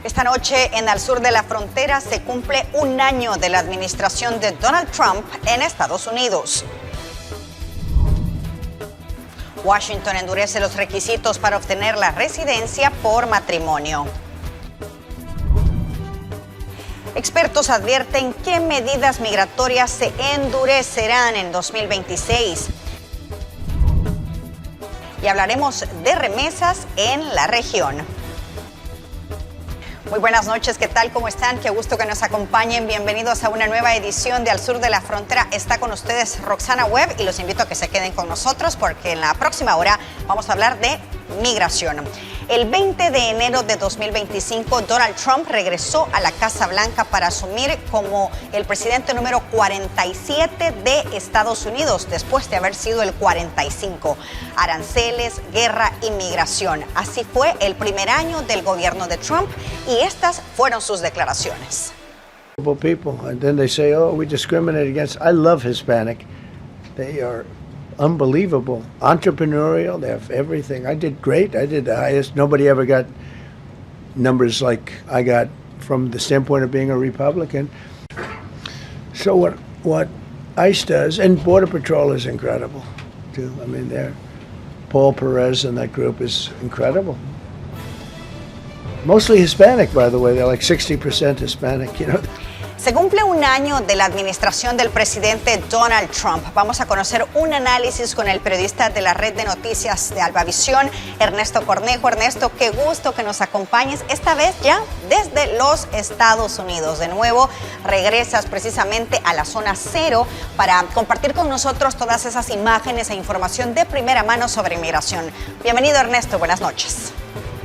Esta noche, en el sur de la frontera, se cumple un año de la administración de Donald Trump en Estados Unidos. Washington endurece los requisitos para obtener la residencia por matrimonio. Expertos advierten que medidas migratorias se endurecerán en 2026. Y hablaremos de remesas en la región. Muy buenas noches, ¿qué tal? ¿Cómo están? Qué gusto que nos acompañen. Bienvenidos a una nueva edición de Al Sur de la Frontera. Está con ustedes Roxana Webb y los invito a que se queden con nosotros porque en la próxima hora vamos a hablar de migración. El 20 de enero de 2025, Donald Trump regresó a la Casa Blanca para asumir como el presidente número 47 de Estados Unidos, después de haber sido el 45. Aranceles, guerra, inmigración. Así fue el primer año del gobierno de Trump y estas fueron sus declaraciones. People, and then they say, oh, we discriminate against. I love Hispanic. They are unbelievable, entrepreneurial. They have everything. I did great. I did the highest. Nobody ever got numbers like I got from the standpoint of being a Republican. So what ICE does, and Border Patrol is incredible too. I mean, Paul Perez and that group is incredible. Mostly Hispanic, by the way. They're like 60% Hispanic, you know. Se cumple un año de la administración del presidente Donald Trump. Vamos a conocer un análisis con el periodista de la red de noticias de Albavisión, Ernesto Cornejo. Ernesto, qué gusto que nos acompañes, esta vez ya desde los Estados Unidos. De nuevo, regresas precisamente a la zona cero para compartir con nosotros todas esas imágenes e información de primera mano sobre inmigración. Bienvenido, Ernesto, buenas noches.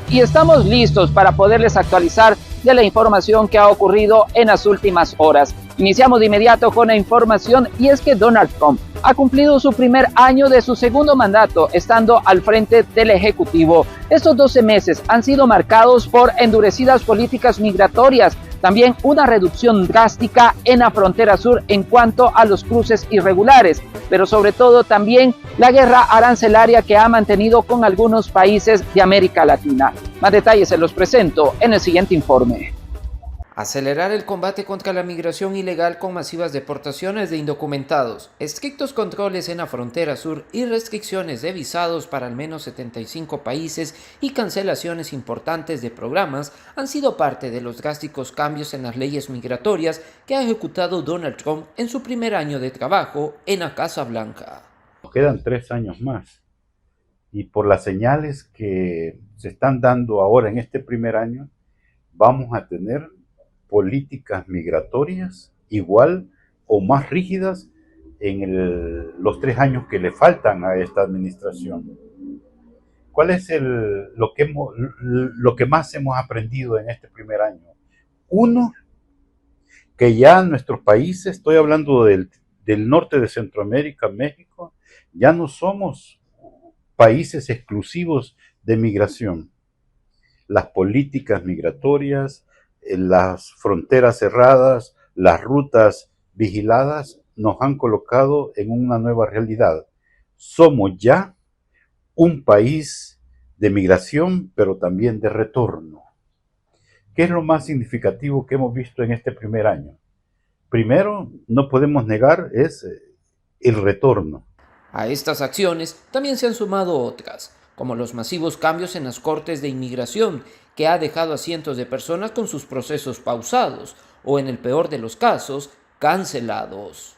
Y estamos listos para poderles actualizar de la información que ha ocurrido en las últimas horas. Iniciamos de inmediato con la información y es que Donald Trump ha cumplido su primer año de su segundo mandato estando al frente del Ejecutivo. Estos 12 meses han sido marcados por endurecidas políticas migratorias, también una reducción drástica en la frontera sur en cuanto a los cruces irregulares, pero sobre todo también la guerra arancelaria que ha mantenido con algunos países de América Latina. Más detalles se los presento en el siguiente informe. Acelerar el combate contra la migración ilegal con masivas deportaciones de indocumentados, estrictos controles en la frontera sur y restricciones de visados para al menos 75 países y cancelaciones importantes de programas han sido parte de los drásticos cambios en las leyes migratorias que ha ejecutado Donald Trump en su primer año de trabajo en la Casa Blanca. Nos quedan 3 años más y por las señales que se están dando ahora en este primer año, vamos a tener políticas migratorias igual o más rígidas en los 3 años que le faltan a esta administración. ¿Cuál es lo que más hemos aprendido en este primer año? Uno, que ya nuestros países, estoy hablando del norte de Centroamérica, México, ya no somos países exclusivos de migración. Las políticas migratorias, las fronteras cerradas, las rutas vigiladas nos han colocado en una nueva realidad. Somos ya un país de migración, pero también de retorno. ¿Qué es lo más significativo que hemos visto en este primer año? Primero, no podemos negar, es el retorno. A estas acciones también se han sumado otras, como los masivos cambios en las cortes de inmigración, que ha dejado a cientos de personas con sus procesos pausados o, en el peor de los casos, cancelados.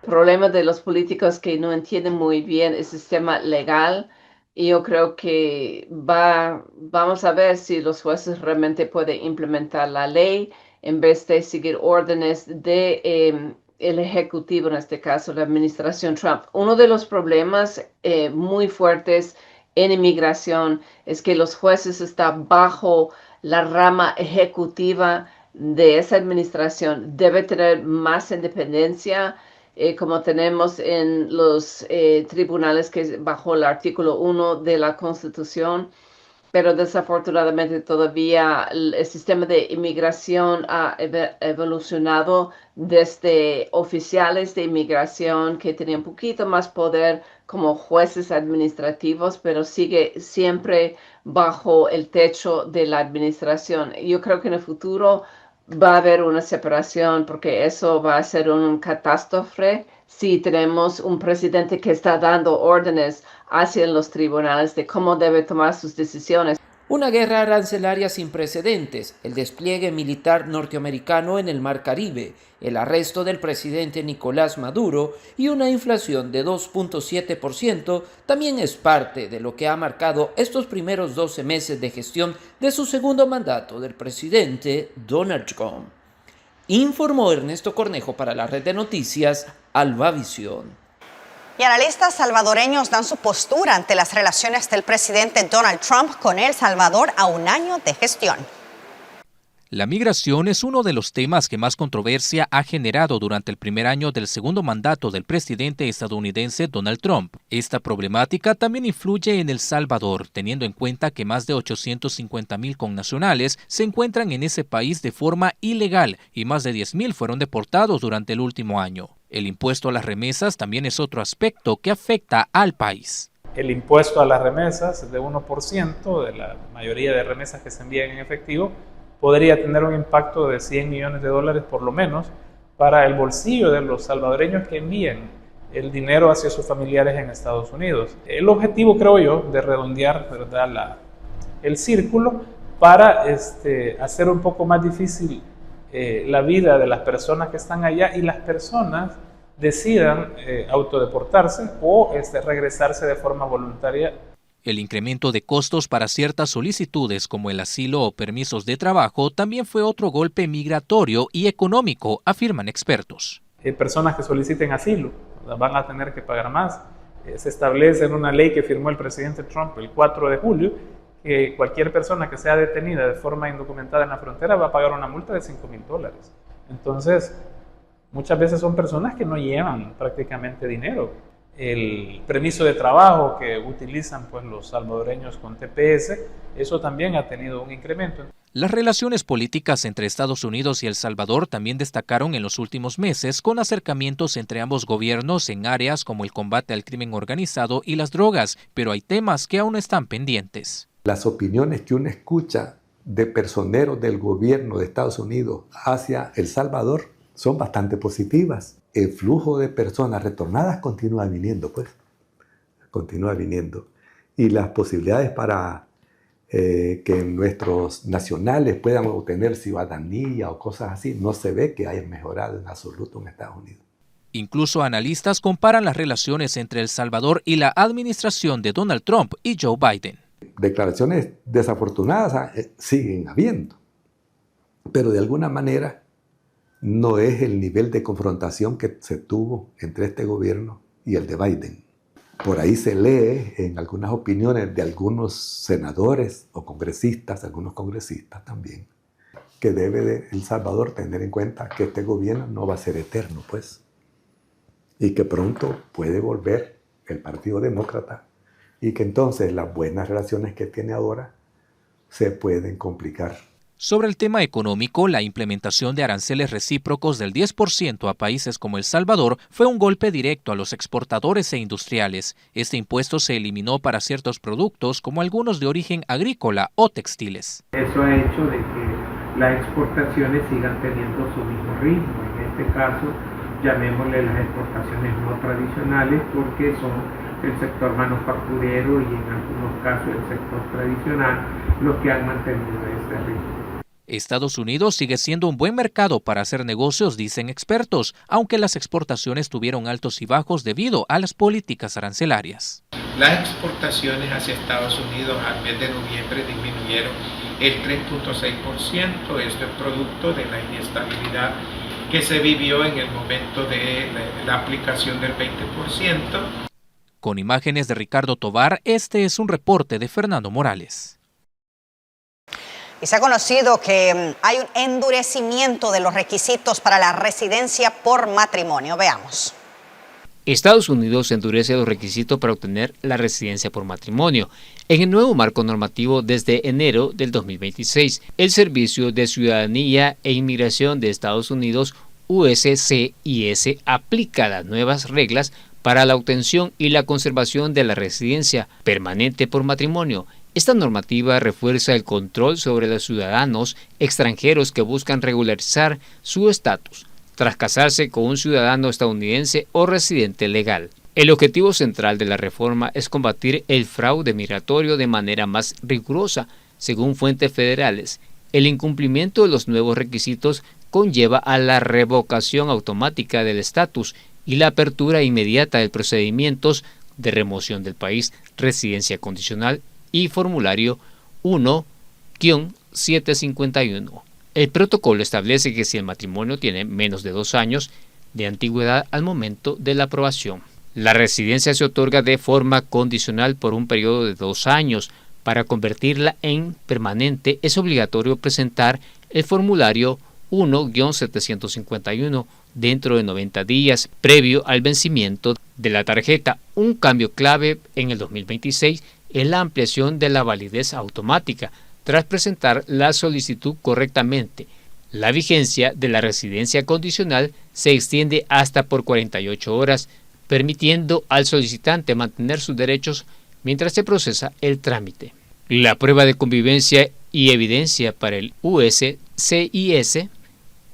El problema de los políticos que no entienden muy bien el sistema legal, y yo creo que vamos a ver si los jueces realmente pueden implementar la ley en vez de seguir órdenes de el Ejecutivo, en este caso la administración Trump. Uno de los problemas muy fuertes en inmigración es que los jueces están bajo la rama ejecutiva de esa administración. Debe tener más independencia, como tenemos en los tribunales que bajo el artículo 1 de la Constitución. pero desafortunadamente todavía el sistema de inmigración ha evolucionado desde oficiales de inmigración que tenían un poquito más poder como jueces administrativos, pero sigue siempre bajo el techo de la administración. Yo creo que en el futuro va a haber una separación porque eso va a ser una catástrofe si tenemos un presidente que está dando órdenes hacia los tribunales de cómo debe tomar sus decisiones. Una guerra arancelaria sin precedentes, el despliegue militar norteamericano en el Mar Caribe, el arresto del presidente Nicolás Maduro y una inflación de 2.7% también es parte de lo que ha marcado estos primeros 12 meses de gestión de su segundo mandato del presidente Donald Trump. Informó Ernesto Cornejo para la red de noticias Albavisión. Y analistas salvadoreños dan su postura ante las relaciones del presidente Donald Trump con El Salvador a un año de gestión. La migración es uno de los temas que más controversia ha generado durante el primer año del segundo mandato del presidente estadounidense Donald Trump. Esta problemática también influye en El Salvador, teniendo en cuenta que más de 850,000 connacionales se encuentran en ese país de forma ilegal y más de 10,000 fueron deportados durante el último año. El impuesto a las remesas también es otro aspecto que afecta al país. El impuesto a las remesas es de 1% de la mayoría de remesas que se envían en efectivo. Podría tener un impacto de $100 millones por lo menos para el bolsillo de los salvadoreños que envían el dinero hacia sus familiares en Estados Unidos. El objetivo, creo yo, de redondear, ¿verdad?, el círculo para hacer un poco más difícil la vida de las personas que están allá y las personas decidan autodeportarse o regresarse de forma voluntaria. El incremento de costos para ciertas solicitudes como el asilo o permisos de trabajo también fue otro golpe migratorio y económico, afirman expertos. Personas que soliciten asilo van a tener que pagar más. Se establece en una ley que firmó el presidente Trump el 4 de julio que cualquier persona que sea detenida de forma indocumentada en la frontera va a pagar una multa de $5,000. Entonces, muchas veces son personas que no llevan prácticamente dinero. El permiso de trabajo que utilizan pues los salvadoreños con TPS, eso también ha tenido un incremento. Las relaciones políticas entre Estados Unidos y El Salvador también destacaron en los últimos meses con acercamientos entre ambos gobiernos en áreas como el combate al crimen organizado y las drogas, pero hay temas que aún están pendientes. Las opiniones que uno escucha de personeros del gobierno de Estados Unidos hacia El Salvador son bastante positivas. El flujo de personas retornadas continúa viniendo. Y las posibilidades para que nuestros nacionales puedan obtener ciudadanía o cosas así, no se ve que hayan mejorado en absoluto en Estados Unidos. Incluso analistas comparan las relaciones entre El Salvador y la administración de Donald Trump y Joe Biden. Declaraciones desafortunadas siguen habiendo, pero de alguna manera no es el nivel de confrontación que se tuvo entre este gobierno y el de Biden. Por ahí se lee en algunas opiniones de algunos senadores o congresistas, algunos congresistas también, que debe El Salvador tener en cuenta que este gobierno no va a ser eterno, y que pronto puede volver el Partido Demócrata y que entonces las buenas relaciones que tiene ahora se pueden complicar. Sobre el tema económico, la implementación de aranceles recíprocos del 10% a países como El Salvador fue un golpe directo a los exportadores e industriales. Este impuesto se eliminó para ciertos productos como algunos de origen agrícola o textiles. Eso ha hecho de que las exportaciones sigan teniendo su mismo ritmo. En este caso, llamémosle las exportaciones no tradicionales porque son el sector manufacturero y en algunos casos el sector tradicional los que han mantenido ese ritmo. Estados Unidos sigue siendo un buen mercado para hacer negocios, dicen expertos, aunque las exportaciones tuvieron altos y bajos debido a las políticas arancelarias. Las exportaciones hacia Estados Unidos al mes de noviembre disminuyeron el 3.6%. Esto es producto de la inestabilidad que se vivió en el momento de la aplicación del 20%. Con imágenes de Ricardo Tovar, este es un reporte de Fernando Morales. Y se ha conocido que hay un endurecimiento de los requisitos para la residencia por matrimonio. Veamos. Estados Unidos endurece los requisitos para obtener la residencia por matrimonio. En el nuevo marco normativo desde enero del 2026, el Servicio de Ciudadanía e Inmigración de Estados Unidos, USCIS, aplica las nuevas reglas para la obtención y la conservación de la residencia permanente por matrimonio. Esta normativa refuerza el control sobre los ciudadanos extranjeros que buscan regularizar su estatus tras casarse con un ciudadano estadounidense o residente legal. El objetivo central de la reforma es combatir el fraude migratorio de manera más rigurosa, según fuentes federales. El incumplimiento de los nuevos requisitos conlleva a la revocación automática del estatus y la apertura inmediata de procedimientos de remoción del país, residencia condicional y formulario 1-751. El protocolo establece que si el matrimonio tiene menos de 2 años de antigüedad al momento de la aprobación, la residencia se otorga de forma condicional por un periodo de 2 años. Para convertirla en permanente es obligatorio presentar el formulario 1-751 dentro de 90 días previo al vencimiento de la tarjeta. Un cambio clave en el 2026 es la ampliación de la validez automática tras presentar la solicitud correctamente. La vigencia de la residencia condicional se extiende hasta por 48 horas, permitiendo al solicitante mantener sus derechos mientras se procesa el trámite. La prueba de convivencia y evidencia para el USCIS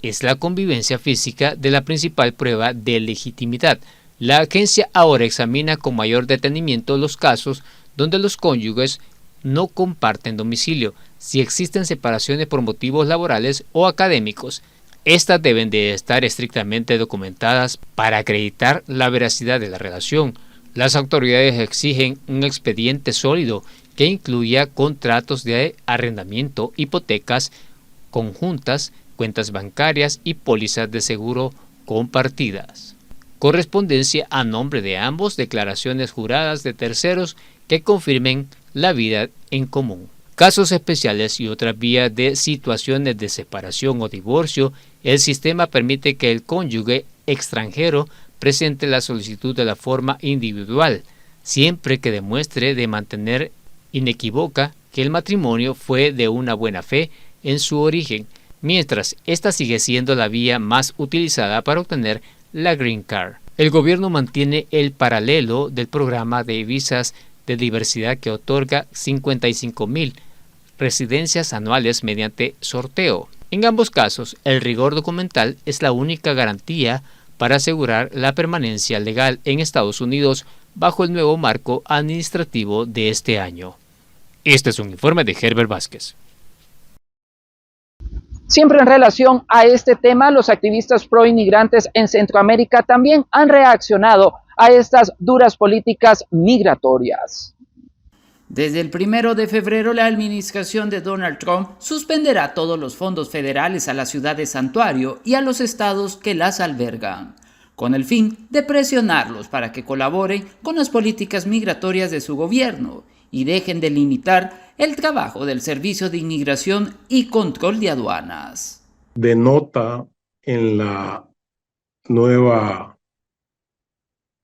es la convivencia física de la principal prueba de legitimidad. La agencia ahora examina con mayor detenimiento los casos donde los cónyuges no comparten domicilio, si existen separaciones por motivos laborales o académicos. Estas deben de estar estrictamente documentadas para acreditar la veracidad de la relación. Las autoridades exigen un expediente sólido que incluya contratos de arrendamiento, hipotecas conjuntas, cuentas bancarias y pólizas de seguro compartidas. Correspondencia a nombre de ambos, declaraciones juradas de terceros que confirmen la vida en común. Casos especiales y otras vías de situaciones de separación o divorcio, el sistema permite que el cónyuge extranjero presente la solicitud de la forma individual, siempre que demuestre de mantener inequívoca que el matrimonio fue de una buena fe en su origen, mientras esta sigue siendo la vía más utilizada para obtener la Green Card. El gobierno mantiene el paralelo del programa de visas de diversidad que otorga 55,000 residencias anuales mediante sorteo. En ambos casos, el rigor documental es la única garantía para asegurar la permanencia legal en Estados Unidos bajo el nuevo marco administrativo de este año. Este es un informe de Herbert Vázquez. Siempre en relación a este tema, los activistas pro-inmigrantes en Centroamérica también han reaccionado a estas duras políticas migratorias. Desde el 1 de febrero, la administración de Donald Trump suspenderá todos los fondos federales a la ciudad de Santuario y a los estados que las albergan, con el fin de presionarlos para que colaboren con las políticas migratorias de su gobierno y dejen de limitar el trabajo del Servicio de Inmigración y Control de Aduanas. Denota en la nueva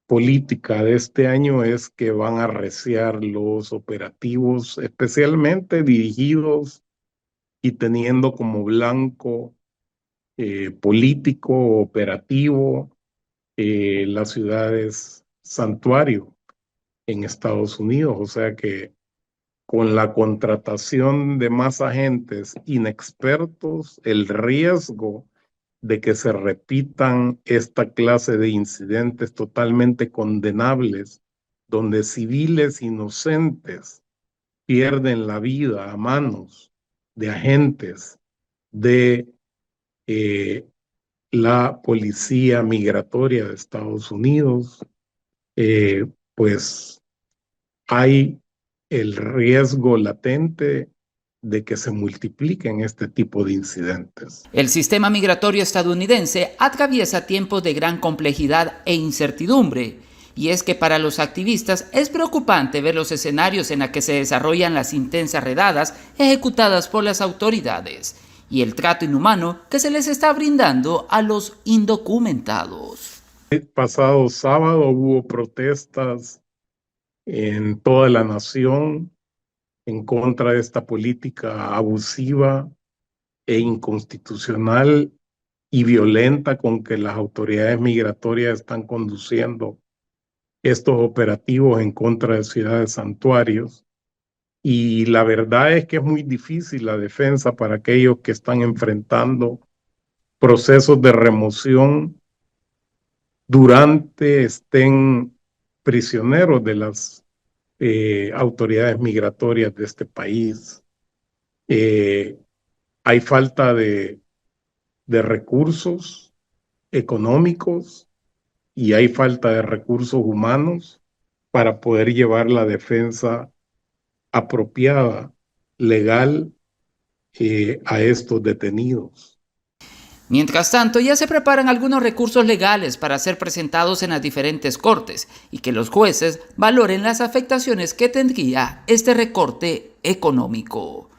política de este año es que van a arreciar los operativos, especialmente dirigidos y teniendo como blanco político operativo las ciudades santuario en Estados Unidos. O sea que con la contratación de más agentes inexpertos, el riesgo de que se repitan esta clase de incidentes totalmente condenables, donde civiles inocentes pierden la vida a manos de agentes de la policía migratoria de Estados Unidos, pues hay el riesgo latente de que se multipliquen este tipo de incidentes. El sistema migratorio estadounidense atraviesa tiempos de gran complejidad e incertidumbre, y es que para los activistas es preocupante ver los escenarios en los que se desarrollan las intensas redadas ejecutadas por las autoridades y el trato inhumano que se les está brindando a los indocumentados. El pasado sábado hubo protestas en toda la nación en contra de esta política abusiva e inconstitucional y violenta con que las autoridades migratorias están conduciendo estos operativos en contra de ciudades santuarios. Y la verdad es que es muy difícil la defensa para aquellos que están enfrentando procesos de remoción durante estén prisioneros de las autoridades migratorias de este país. Hay falta de recursos económicos y hay falta de recursos humanos para poder llevar la defensa apropiada, legal, a estos detenidos. Mientras tanto, ya se preparan algunos recursos legales para ser presentados en las diferentes cortes y que los jueces valoren las afectaciones que tendría este recorte económico.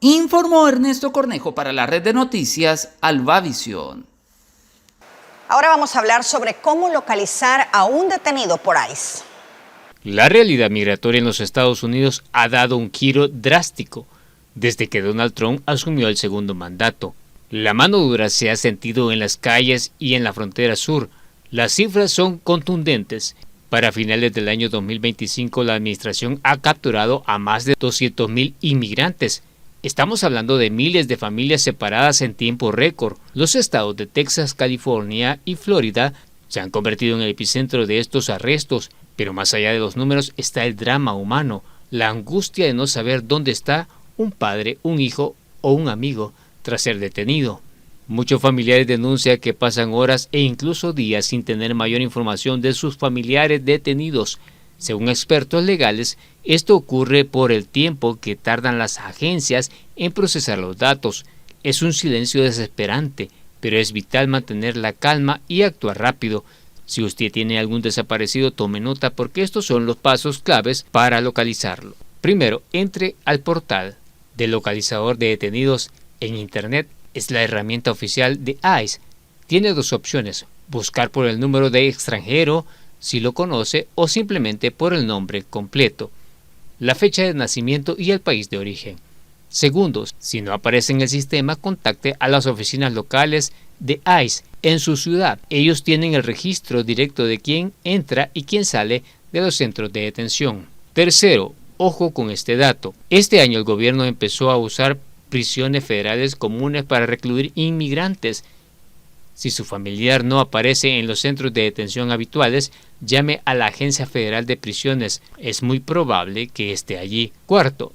Informó Ernesto Cornejo para la red de noticias Albavisión. Ahora vamos a hablar sobre cómo localizar a un detenido por ICE. La realidad migratoria en los Estados Unidos ha dado un giro drástico desde que Donald Trump asumió el segundo mandato. La mano dura se ha sentido en las calles y en la frontera sur. Las cifras son contundentes. Para finales del año 2025, la administración ha capturado a más de 200,000 inmigrantes. Estamos hablando de miles de familias separadas en tiempo récord. Los estados de Texas, California y Florida se han convertido en el epicentro de estos arrestos. Pero más allá de los números está el drama humano, la angustia de no saber dónde está un padre, un hijo o un amigo tras ser detenido. Muchos familiares denuncian que pasan horas e incluso días sin tener mayor información de sus familiares detenidos. Según expertos legales, esto ocurre por el tiempo que tardan las agencias en procesar los datos. Es un silencio desesperante, pero es vital mantener la calma y actuar rápido. Si usted tiene algún desaparecido, tome nota porque estos son los pasos claves para localizarlo. Primero, entre al portal del localizador de detenidos en Internet. Es la herramienta oficial de ICE. Tiene dos opciones: buscar por el número de extranjero, si lo conoce, o simplemente por el nombre completo, la fecha de nacimiento y el país de origen. Segundo, si no aparece en el sistema, contacte a las oficinas locales de ICE en su ciudad. Ellos tienen el registro directo de quién entra y quién sale de los centros de detención. Tercero, ojo con este dato. Este año el gobierno empezó a usar prisiones federales comunes para recluir inmigrantes. Si su familiar no aparece en los centros de detención habituales, llame a la Agencia Federal de Prisiones. Es muy probable que esté allí. Cuarto,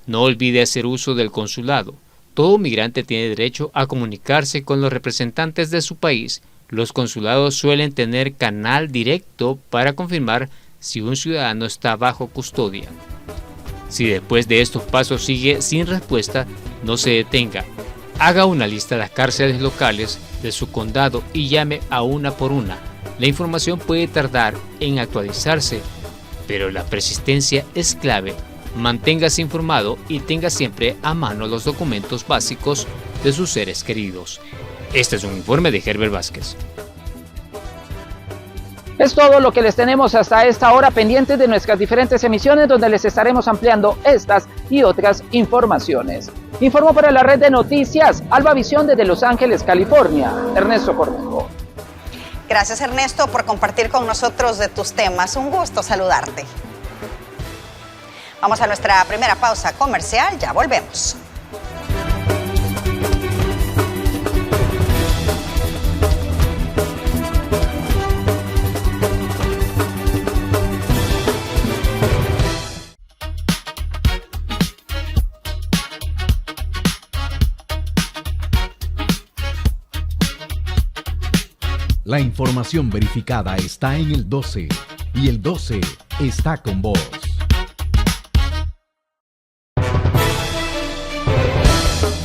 no olvide hacer uso del consulado. Todo migrante tiene derecho a comunicarse con los representantes de su país. Los consulados suelen tener canal directo para confirmar si un ciudadano está bajo custodia. Si después de estos pasos sigue sin respuesta, no se detenga. Haga una lista de las cárceles locales de su condado y llame a una por una. La información puede tardar en actualizarse, pero la persistencia es clave. Manténgase informado y tenga siempre a mano los documentos básicos de sus seres queridos. Este es un informe de Herbert Vázquez. Es todo lo que les tenemos hasta esta hora, pendientes de nuestras diferentes emisiones donde les estaremos ampliando estas y otras informaciones. Informó para la red de noticias Albavisión desde Los Ángeles, California, Ernesto Cornejo. Gracias, Ernesto, por compartir con nosotros de tus temas. Un gusto saludarte. Vamos a nuestra primera pausa comercial, ya volvemos. La información verificada está en el 12 y el 12 está con vos.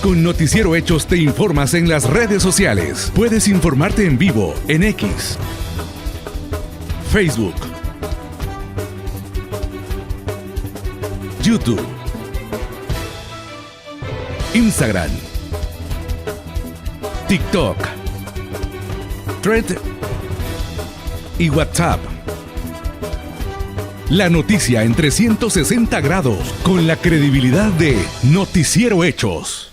Con Noticiero Hechos te informas en las redes sociales. Puedes informarte en vivo en X, Facebook, YouTube, Instagram, TikTok, Thread y WhatsApp. La noticia en 360 grados, con la credibilidad de Noticiero Hechos.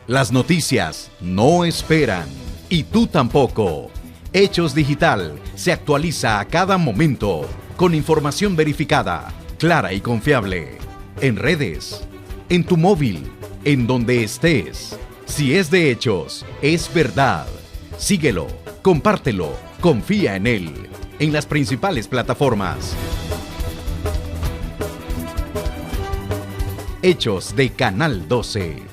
Las noticias no esperan, y tú tampoco. Hechos Digital se actualiza a cada momento, con información verificada, clara y confiable. En redes, en tu móvil, en donde estés. Si es de Hechos, es verdad. Síguelo, compártelo, confía en él. En las principales plataformas. Hechos de Canal 12.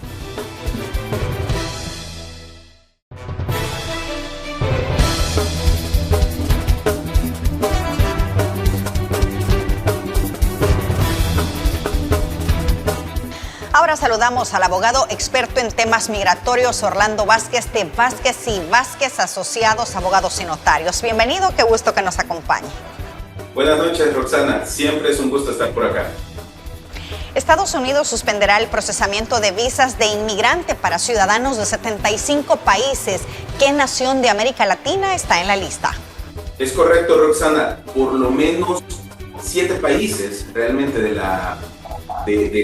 Ahora saludamos al abogado experto en temas migratorios, Orlando Vázquez, de Vázquez y Vázquez Asociados, Abogados y Notarios. Bienvenido, qué gusto que nos acompañe. Buenas noches, Roxana. Siempre es un gusto estar por acá. Estados Unidos suspenderá el procesamiento de visas de inmigrante para ciudadanos de 75 países. ¿Qué nación de América Latina está en la lista? Es correcto, Roxana. Por lo menos 7 países realmente de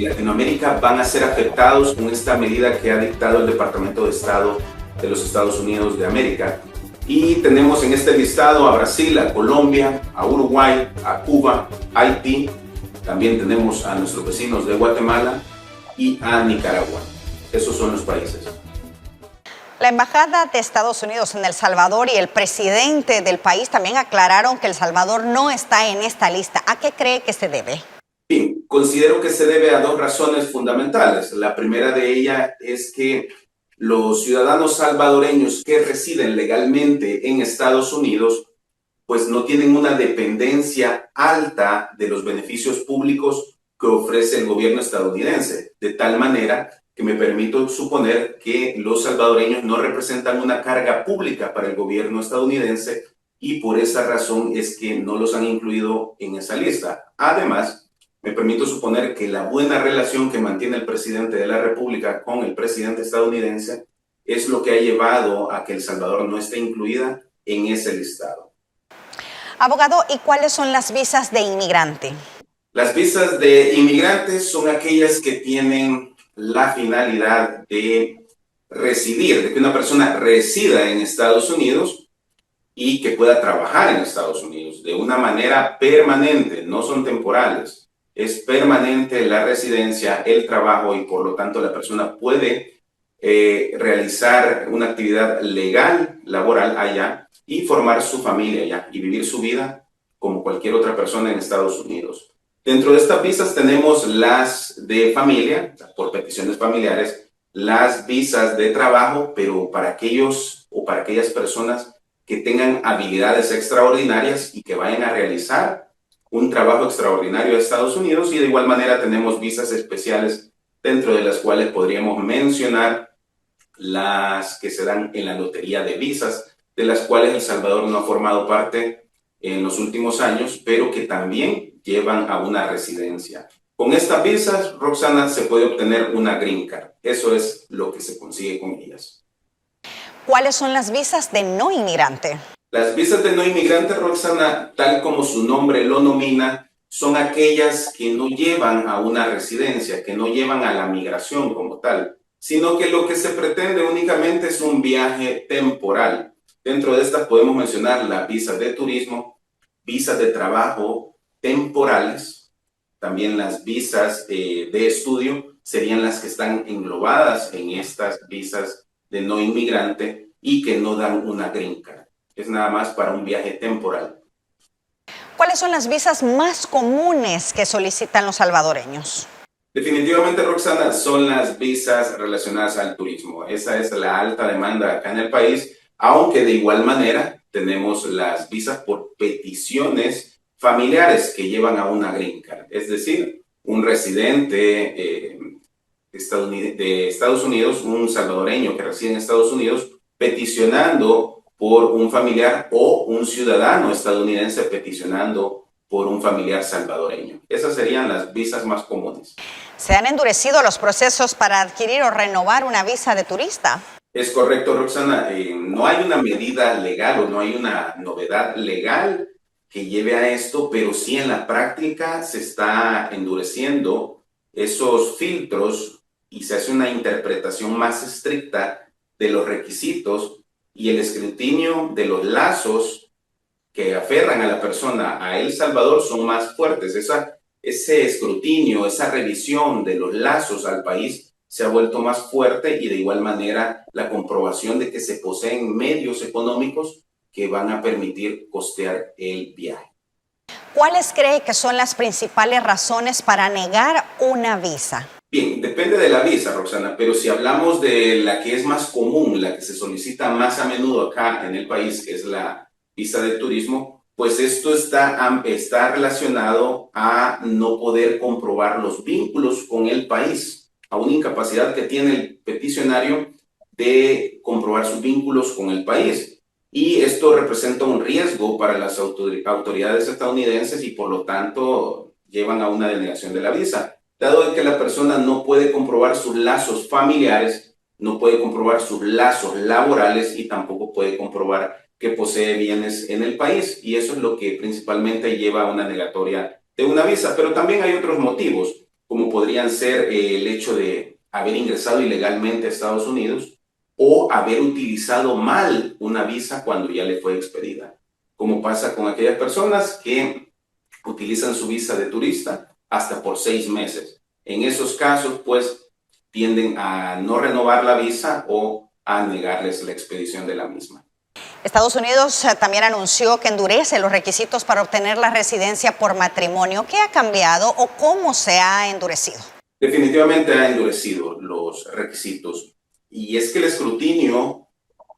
Latinoamérica van a ser afectados con esta medida que ha dictado el Departamento de Estado de los Estados Unidos de América. Y tenemos en este listado a Brasil, a Colombia, a Uruguay, a Cuba, Haití. También tenemos a nuestros vecinos de Guatemala y a Nicaragua. Esos son los países. La Embajada de Estados Unidos en El Salvador y el presidente del país también aclararon que El Salvador no está en esta lista. ¿A qué cree que se debe? Bien, considero que se debe a 2 razones fundamentales. La primera de ellas es que los ciudadanos salvadoreños que residen legalmente en Estados Unidos pues no tienen una dependencia alta de los beneficios públicos que ofrece el gobierno estadounidense, de tal manera que me permito suponer que los salvadoreños no representan una carga pública para el gobierno estadounidense y por esa razón es que no los han incluido en esa lista. Además, me permito suponer que la buena relación que mantiene el presidente de la República con el presidente estadounidense es lo que ha llevado a que El Salvador no esté incluida en ese listado. Abogado, ¿y cuáles son las visas de inmigrante? Las visas de inmigrantes son aquellas que tienen la finalidad de residir, de que una persona resida en Estados Unidos y que pueda trabajar en Estados Unidos de una manera permanente, no son temporales. Es permanente la residencia, el trabajo y por lo tanto la persona puede realizar una actividad legal, laboral allá y formar su familia allá y vivir su vida como cualquier otra persona en Estados Unidos. Dentro de estas visas tenemos las de familia, por peticiones familiares, las visas de trabajo, pero para aquellos o para aquellas personas que tengan habilidades extraordinarias y que vayan a realizar un trabajo extraordinario a Estados Unidos, y de igual manera tenemos visas especiales dentro de las cuales podríamos mencionar las que se dan en la lotería de visas, de las cuales El Salvador no ha formado parte en los últimos años, pero que también llevan a una residencia. Con estas visas, Roxana, se puede obtener una green card. Eso es lo que se consigue con ellas. ¿Cuáles son las visas de no inmigrante? Las visas de no inmigrante, Roxana, tal como su nombre lo nomina, son aquellas que no llevan a una residencia, que no llevan a la migración como tal, sino que lo que se pretende únicamente es un viaje temporal. Dentro de estas podemos mencionar las visas de turismo, visas de trabajo temporales, también las visas de estudio serían las que están englobadas en estas visas de no inmigrante y que no dan una green card. Es nada más para un viaje temporal. ¿Cuáles son las visas más comunes que solicitan los salvadoreños? Definitivamente, Roxana, son las visas relacionadas al turismo. Esa es la alta demanda acá en el país, aunque de igual manera tenemos las visas por peticiones familiares que llevan a una green card. Es decir, un residente de Estados Unidos, un salvadoreño que reside en Estados Unidos, peticionando por un familiar o un ciudadano estadounidense peticionando por un familiar salvadoreño. Esas serían las visas más comunes. ¿Se han endurecido los procesos para adquirir o renovar una visa de turista? Es correcto, Roxana. No hay una medida legal o no hay una novedad legal que lleve a esto, pero sí en la práctica se está endureciendo esos filtros y se hace una interpretación más estricta de los requisitos y el escrutinio de los lazos que aferran a la persona a El Salvador son más fuertes. Ese escrutinio, esa revisión de los lazos al país se ha vuelto más fuerte y de igual manera la comprobación de que se poseen medios económicos que van a permitir costear el viaje. ¿Cuáles cree que son las principales razones para negar una visa? Bien, depende de la visa, Roxana, pero si hablamos de la que es más común, la que se solicita más a menudo acá en el país, que es la visa de turismo, pues esto está relacionado a no poder comprobar los vínculos con el país, a una incapacidad que tiene el peticionario de comprobar sus vínculos con el país. Y esto representa un riesgo para las autoridades estadounidenses y por lo tanto llevan a una denegación de la visa. Dado que la persona no puede comprobar sus lazos familiares, no puede comprobar sus lazos laborales y tampoco puede comprobar que posee bienes en el país. Y eso es lo que principalmente lleva a una negatoria de una visa. Pero también hay otros motivos, como podrían ser el hecho de haber ingresado ilegalmente a Estados Unidos o haber utilizado mal una visa cuando ya le fue expedida, como pasa con aquellas personas que utilizan su visa de turista hasta por 6 meses. En esos casos, pues, tienden a no renovar la visa o a negarles la expedición de la misma. Estados Unidos también anunció que endurece los requisitos para obtener la residencia por matrimonio. ¿Qué ha cambiado o cómo se ha endurecido? Definitivamente ha endurecido los requisitos. Y es que el escrutinio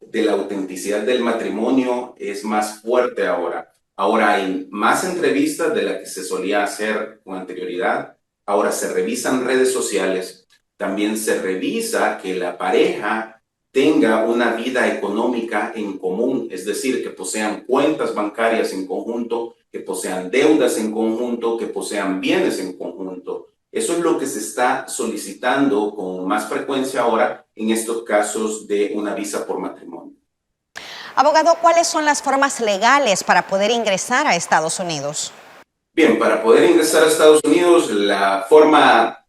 de la autenticidad del matrimonio es más fuerte ahora. Ahora hay más entrevistas de las que se solía hacer con anterioridad. Ahora se revisan redes sociales. También se revisa que la pareja tenga una vida económica en común, es decir, que posean cuentas bancarias en conjunto, que posean deudas en conjunto, que posean bienes en conjunto. Eso es lo que se está solicitando con más frecuencia ahora en estos casos de una visa por matrimonio. Abogado, ¿cuáles son las formas legales para poder ingresar a Estados Unidos? Bien, para poder ingresar a Estados Unidos, la forma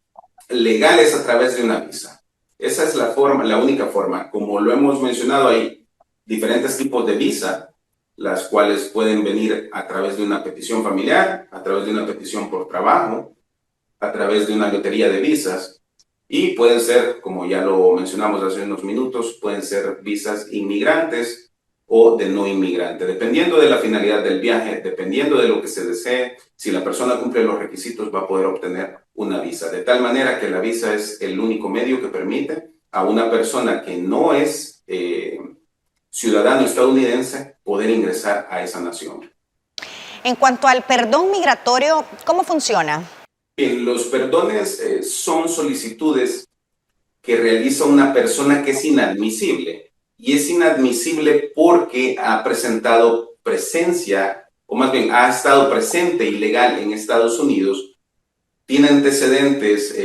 legal es a través de una visa. Esa es la única forma. Como lo hemos mencionado, hay diferentes tipos de visa, las cuales pueden venir a través de una petición familiar, a través de una petición por trabajo, a través de una lotería de visas, y pueden ser, como ya lo mencionamos hace unos minutos, pueden ser visas inmigrantes o de no inmigrante, dependiendo de la finalidad del viaje, dependiendo de lo que se desee. Si la persona cumple los requisitos, va a poder obtener una visa, de tal manera que la visa es el único medio que permite a una persona que no es ciudadano estadounidense poder ingresar a esa nación. En cuanto al perdón migratorio, ¿cómo funciona? Bien, los perdones son solicitudes que realiza una persona que es inadmisible. Y es inadmisible porque ha presentado presencia, o más bien ha estado presente ilegal en Estados Unidos, tiene antecedentes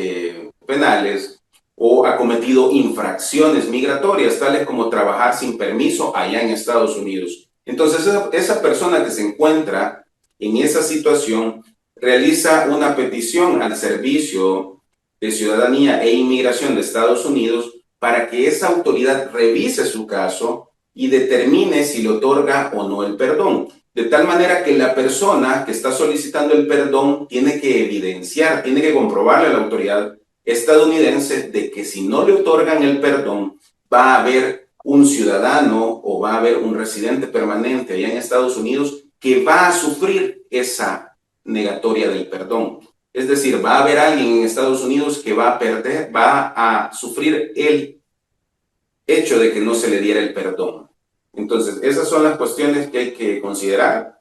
penales o ha cometido infracciones migratorias, tales como trabajar sin permiso allá en Estados Unidos. Entonces, esa persona que se encuentra en esa situación realiza una petición al Servicio de Ciudadanía e Inmigración de Estados Unidos para que esa autoridad revise su caso y determine si le otorga o no el perdón. De tal manera que la persona que está solicitando el perdón tiene que evidenciar, tiene que comprobarle a la autoridad estadounidense de que si no le otorgan el perdón, va a haber un ciudadano o va a haber un residente permanente allá en Estados Unidos que va a sufrir esa negatoria del perdón. Es decir, va a haber alguien en Estados Unidos que va a sufrir el hecho de que no se le diera el perdón. Entonces, esas son las cuestiones que hay que considerar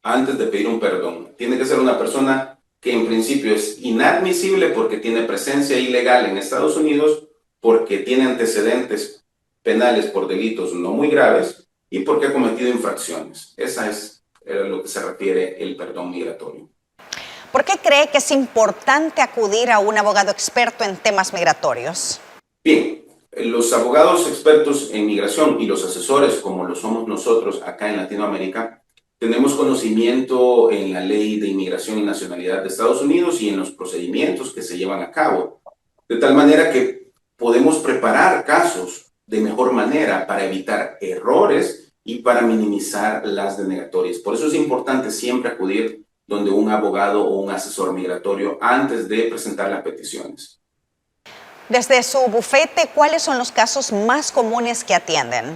antes de pedir un perdón. Tiene que ser una persona que en principio es inadmisible porque tiene presencia ilegal en Estados Unidos, porque tiene antecedentes penales por delitos no muy graves y porque ha cometido infracciones. Esa es a lo que se refiere el perdón migratorio. ¿Por qué cree que es importante acudir a un abogado experto en temas migratorios? Bien, Los abogados expertos en migración y los asesores, como lo somos nosotros acá en Latinoamérica, tenemos conocimiento en la ley de inmigración y nacionalidad de Estados Unidos y en los procedimientos que se llevan a cabo, de tal manera que podemos preparar casos de mejor manera para evitar errores y para minimizar las denegatorias. Por eso es importante siempre acudir donde un abogado o un asesor migratorio antes de presentar las peticiones. Desde su bufete, ¿cuáles son los casos más comunes que atienden?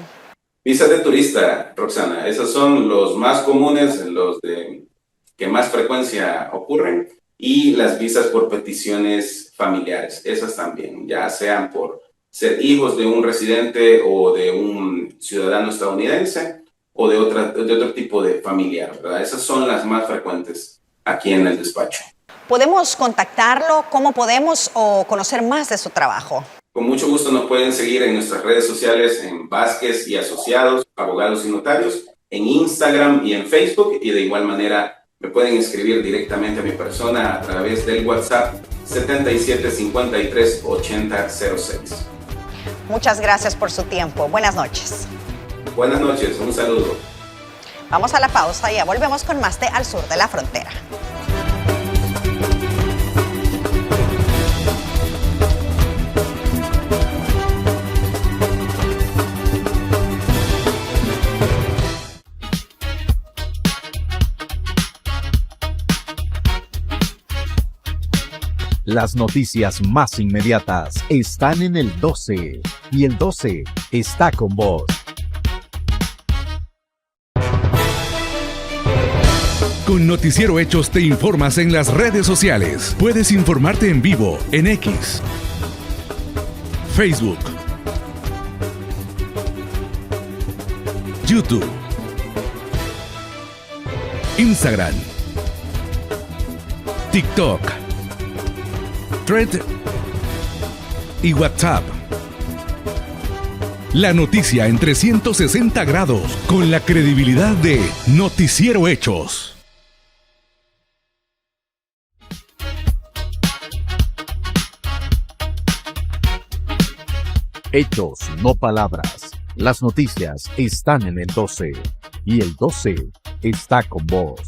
Visas de turista, Roxana. Esos son los más comunes, los que más frecuencia ocurren. Y las visas por peticiones familiares, esas también, ya sean por ser hijos de un residente o de un ciudadano estadounidense o de otro tipo de familiar, ¿verdad? Esas son las más frecuentes aquí en el despacho. ¿Podemos contactarlo? ¿Cómo podemos o conocer más de su trabajo? Con mucho gusto nos pueden seguir en nuestras redes sociales en Vázquez y Asociados, Abogados y Notarios, en Instagram y en Facebook, y de igual manera me pueden escribir directamente a mi persona a través del WhatsApp 7753-8006. Muchas gracias por su tiempo. Buenas noches. Buenas noches, un saludo. Vamos a la pausa y ya volvemos con más de Al Sur de la Frontera. Las noticias más inmediatas están en el 12 y el 12 está con vos. Con Noticiero Hechos te informas en las redes sociales. Puedes informarte en vivo en X, Facebook, YouTube, Instagram, TikTok, Thread y WhatsApp. La noticia en 360 grados con la credibilidad de Noticiero Hechos. Hechos, no palabras. Las noticias están en el 12 y el 12 está con vos.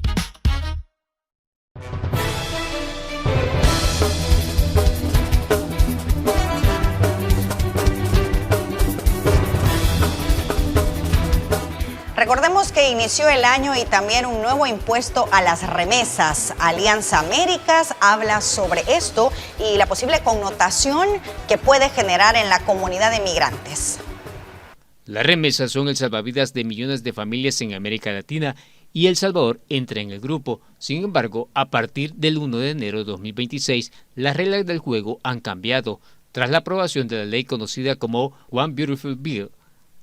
Recordemos que inició el año y también un nuevo impuesto a las remesas. Alianza Américas habla sobre esto y la posible connotación que puede generar en la comunidad de migrantes. Las remesas son el salvavidas de millones de familias en América Latina y El Salvador entra en el grupo. Sin embargo, a partir del 1 de enero de 2026, las reglas del juego han cambiado. Tras la aprobación de la ley conocida como One Beautiful Bill,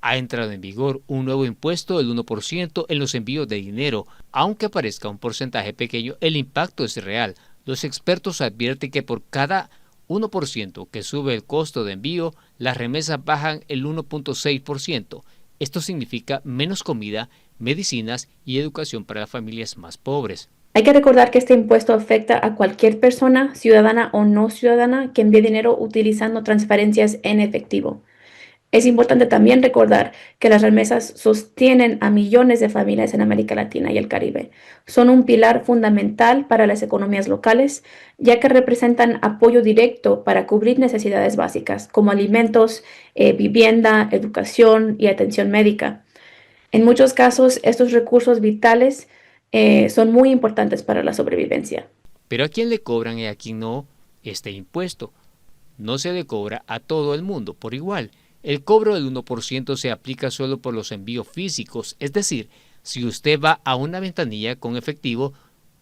ha entrado en vigor un nuevo impuesto del 1% en los envíos de dinero. Aunque aparezca un porcentaje pequeño, el impacto es real. Los expertos advierten que por cada 1% que sube el costo de envío, las remesas bajan el 1.6%. Esto significa menos comida, medicinas y educación para las familias más pobres. Hay que recordar que este impuesto afecta a cualquier persona, ciudadana o no ciudadana, que envíe dinero utilizando transferencias en efectivo. Es importante también recordar que las remesas sostienen a millones de familias en América Latina y el Caribe. Son un pilar fundamental para las economías locales, ya que representan apoyo directo para cubrir necesidades básicas como alimentos, vivienda, educación y atención médica. En muchos casos, estos recursos vitales son muy importantes para la sobrevivencia. Pero ¿a quién le cobran y a quién no este impuesto? No se le cobra a todo el mundo por igual. El cobro del 1% se aplica solo por los envíos físicos, es decir, si usted va a una ventanilla con efectivo,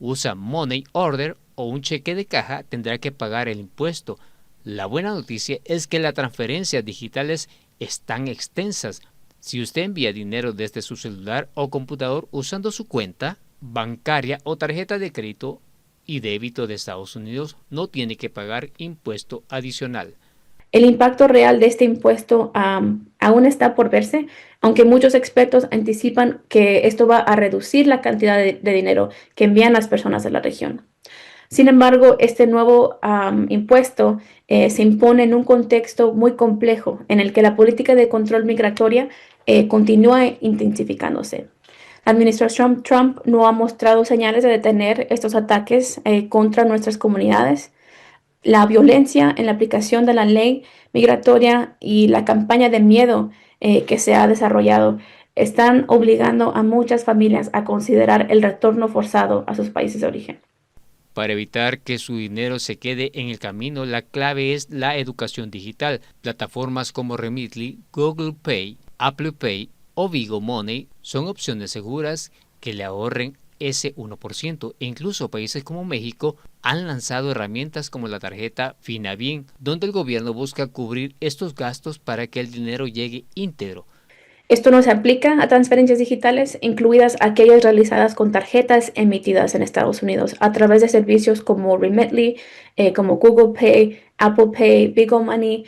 usa Money Order o un cheque de caja, tendrá que pagar el impuesto. La buena noticia es que las transferencias digitales están extensas. Si usted envía dinero desde su celular o computador usando su cuenta bancaria o tarjeta de crédito y débito de Estados Unidos, no tiene que pagar impuesto adicional. El impacto real de este impuesto aún está por verse, aunque muchos expertos anticipan que esto va a reducir la cantidad de dinero que envían las personas de la región. Sin embargo, este nuevo impuesto se impone en un contexto muy complejo en el que la política de control migratoria continúa intensificándose. La administración Trump no ha mostrado señales de detener estos ataques contra nuestras comunidades. La violencia en la aplicación de la ley migratoria y la campaña de miedo que se ha desarrollado están obligando a muchas familias a considerar el retorno forzado a sus países de origen. Para evitar que su dinero se quede en el camino, la clave es la educación digital. Plataformas como Remitly, Google Pay, Apple Pay o Vigo Money son opciones seguras que le ahorren ese 1%. E incluso países como México han lanzado herramientas como la tarjeta Finabien, donde el gobierno busca cubrir estos gastos para que el dinero llegue íntegro. Esto no se aplica a transferencias digitales, incluidas aquellas realizadas con tarjetas emitidas en Estados Unidos a través de servicios como Remitly, como Google Pay, Apple Pay, Vigo Money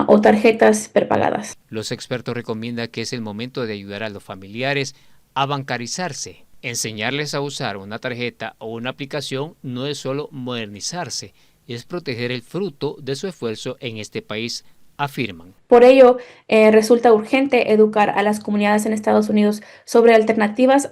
o tarjetas prepagadas. Los expertos recomiendan que es el momento de ayudar a los familiares a bancarizarse. Enseñarles a usar una tarjeta o una aplicación no es solo modernizarse, es proteger el fruto de su esfuerzo en este país, afirman. Por ello, resulta urgente educar a las comunidades en Estados Unidos sobre alternativas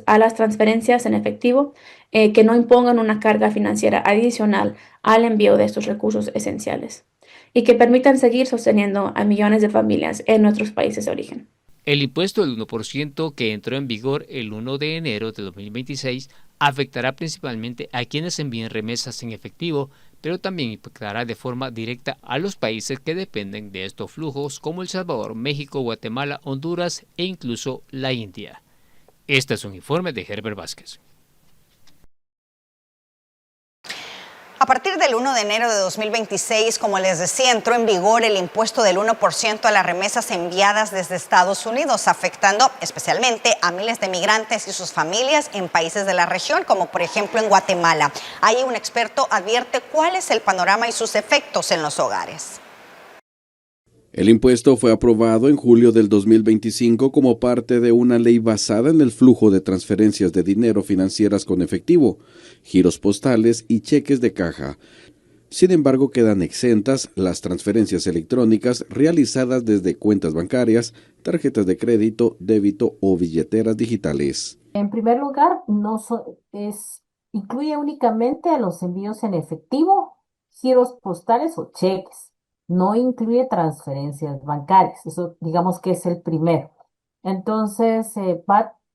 a las transferencias en efectivo que no impongan una carga financiera adicional al envío de estos recursos esenciales y que permitan seguir sosteniendo a millones de familias en nuestros países de origen. El impuesto del 1% que entró en vigor el 1 de enero de 2026 afectará principalmente a quienes envíen remesas en efectivo, pero también impactará de forma directa a los países que dependen de estos flujos como El Salvador, México, Guatemala, Honduras e incluso la India. Este es un informe de Herbert Vázquez. A partir del 1 de enero de 2026, como les decía, entró en vigor el impuesto del 1% a las remesas enviadas desde Estados Unidos, afectando especialmente a miles de migrantes y sus familias en países de la región, como por ejemplo en Guatemala. Ahí un experto advierte cuál es el panorama y sus efectos en los hogares. El impuesto fue aprobado en julio del 2025 como parte de una ley basada en el flujo de transferencias de dinero financieras con efectivo, giros postales y cheques de caja. Sin embargo, quedan exentas las transferencias electrónicas realizadas desde cuentas bancarias, tarjetas de crédito, débito o billeteras digitales. En primer lugar, incluye únicamente a los envíos en efectivo, giros postales o cheques. No incluye transferencias bancarias. Eso digamos que es el primero. Entonces,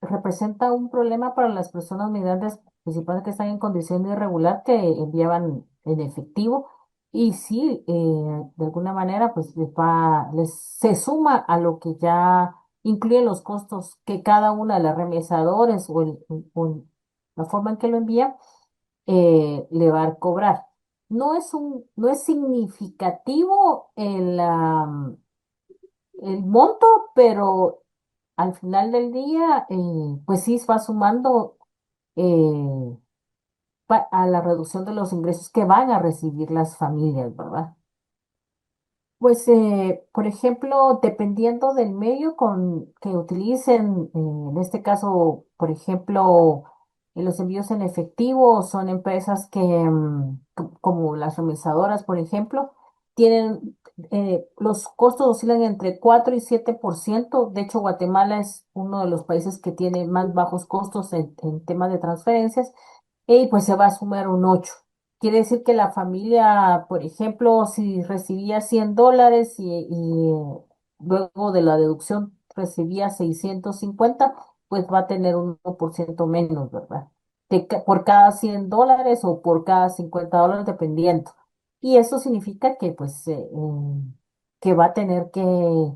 representa un problema para las personas migrantes, principalmente que están en condición irregular, que enviaban en efectivo. Y sí, de alguna manera, pues se suma a lo que ya incluye los costos que cada una de las remesadores o la forma en que lo envía le va a cobrar. No es significativo el monto, pero al final del día, pues sí va sumando a la reducción de los ingresos que van a recibir las familias, ¿verdad? Pues, por ejemplo, dependiendo del medio que utilicen, en este caso, por ejemplo, los envíos en efectivo son empresas que, como las remesadoras, por ejemplo, tienen, los costos oscilan entre 4 y 7%. De hecho, Guatemala es uno de los países que tiene más bajos costos en temas de transferencias, y pues se va a sumar un 8. Quiere decir que la familia, por ejemplo, si recibía $100 y luego de la deducción recibía 650, pues va a tener un 1% menos, ¿verdad? Por cada $100 o por cada $50, dependiendo. Y eso significa que, pues, que va a tener que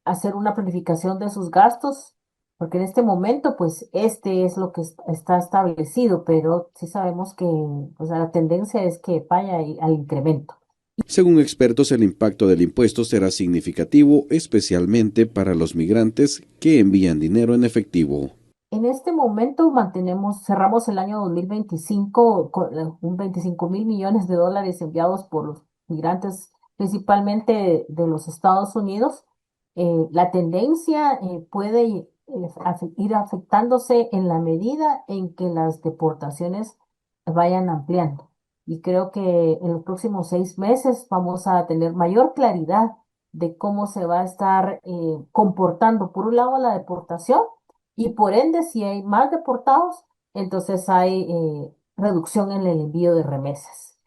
hacer una planificación de sus gastos, porque en este momento, pues, este es lo que está establecido, pero sí sabemos que, o sea, la tendencia es que vaya al incremento. Según expertos, el impacto del impuesto será significativo, especialmente para los migrantes que envían dinero en efectivo. En este momento cerramos el año 2025 con un 25,000 millones de dólares enviados por los migrantes, principalmente de los Estados Unidos. La tendencia puede ir afectándose en la medida en que las deportaciones vayan ampliando. Y creo que en los próximos 6 meses vamos a tener mayor claridad de cómo se va a estar comportando, por un lado, la deportación y por ende, si hay más deportados, entonces hay reducción en el envío de remesas.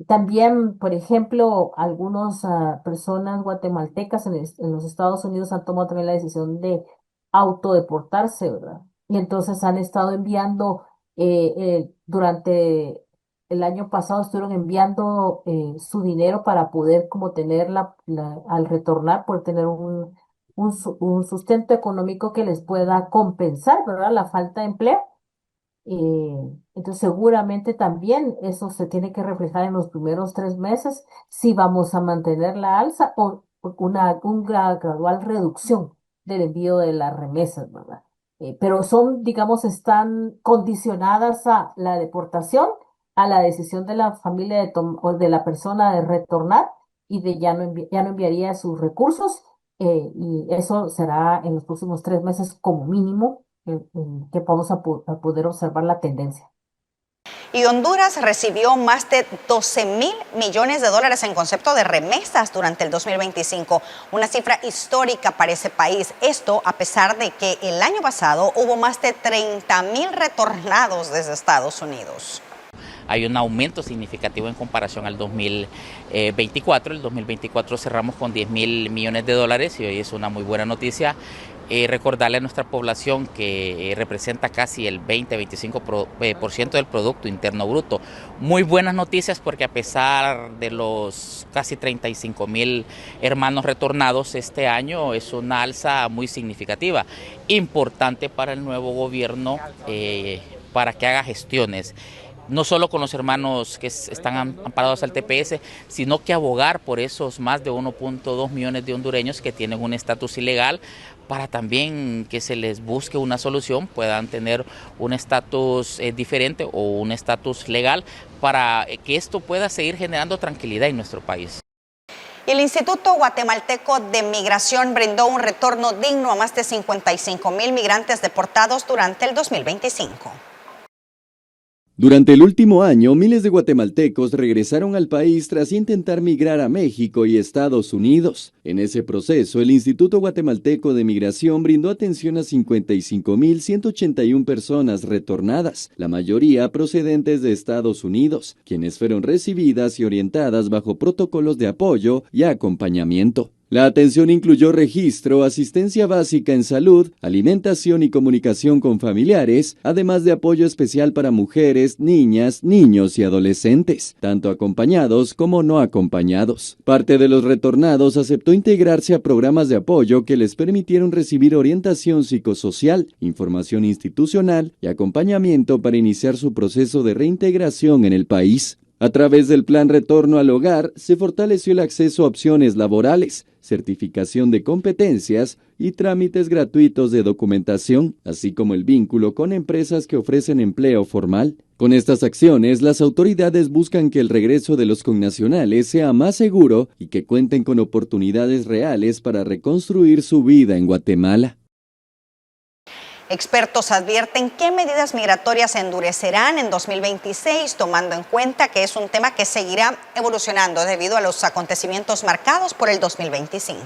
También, por ejemplo, algunas personas guatemaltecas en los Estados Unidos han tomado también la decisión de autodeportarse, ¿verdad? Y entonces han estado enviando, durante el año pasado estuvieron enviando su dinero para poder como tener al retornar, poder tener un sustento económico que les pueda compensar, ¿verdad? La falta de empleo. Entonces seguramente también eso se tiene que reflejar en los primeros 3 meses si vamos a mantener la alza o una gradual reducción del envío de las remesas, ¿verdad? Pero son, digamos, están condicionadas a la deportación, a la decisión de la familia o de la persona de retornar y de ya no enviaría sus recursos, y eso será en los próximos 3 meses como mínimo que vamos a poder observar la tendencia. Y Honduras recibió más de 12 mil millones de dólares en concepto de remesas durante el 2025, una cifra histórica para ese país. Esto a pesar de que el año pasado hubo más de 30,000 retornados desde Estados Unidos. Hay un aumento significativo en comparación al 2024. El 2024 cerramos con 10,000 millones de dólares y hoy es una muy buena noticia. Recordarle a nuestra población que representa casi el 20-25% del Producto Interno Bruto. Muy buenas noticias porque a pesar de los casi 35,000 hermanos retornados este año es una alza muy significativa, importante para el nuevo gobierno para que haga gestiones. No solo con los hermanos que están amparados al TPS, sino que abogar por esos más de 1.2 millones de hondureños que tienen un estatus ilegal, para también que se les busque una solución, puedan tener un estatus diferente o un estatus legal, para que esto pueda seguir generando tranquilidad en nuestro país. Y el Instituto Guatemalteco de Migración brindó un retorno digno a más de 55,000 migrantes deportados durante el 2025. Durante el último año, miles de guatemaltecos regresaron al país tras intentar migrar a México y Estados Unidos. En ese proceso, el Instituto Guatemalteco de Migración brindó atención a 55,181 personas retornadas, la mayoría procedentes de Estados Unidos, quienes fueron recibidas y orientadas bajo protocolos de apoyo y acompañamiento. La atención incluyó registro, asistencia básica en salud, alimentación y comunicación con familiares, además de apoyo especial para mujeres, niñas, niños y adolescentes, tanto acompañados como no acompañados. Parte de los retornados aceptó integrarse a programas de apoyo que les permitieron recibir orientación psicosocial, información institucional y acompañamiento para iniciar su proceso de reintegración en el país. A través del Plan Retorno al Hogar, se fortaleció el acceso a opciones laborales, certificación de competencias y trámites gratuitos de documentación, así como el vínculo con empresas que ofrecen empleo formal. Con estas acciones, las autoridades buscan que el regreso de los connacionales sea más seguro y que cuenten con oportunidades reales para reconstruir su vida en Guatemala. Expertos advierten qué medidas migratorias se endurecerán en 2026, tomando en cuenta que es un tema que seguirá evolucionando debido a los acontecimientos marcados por el 2025.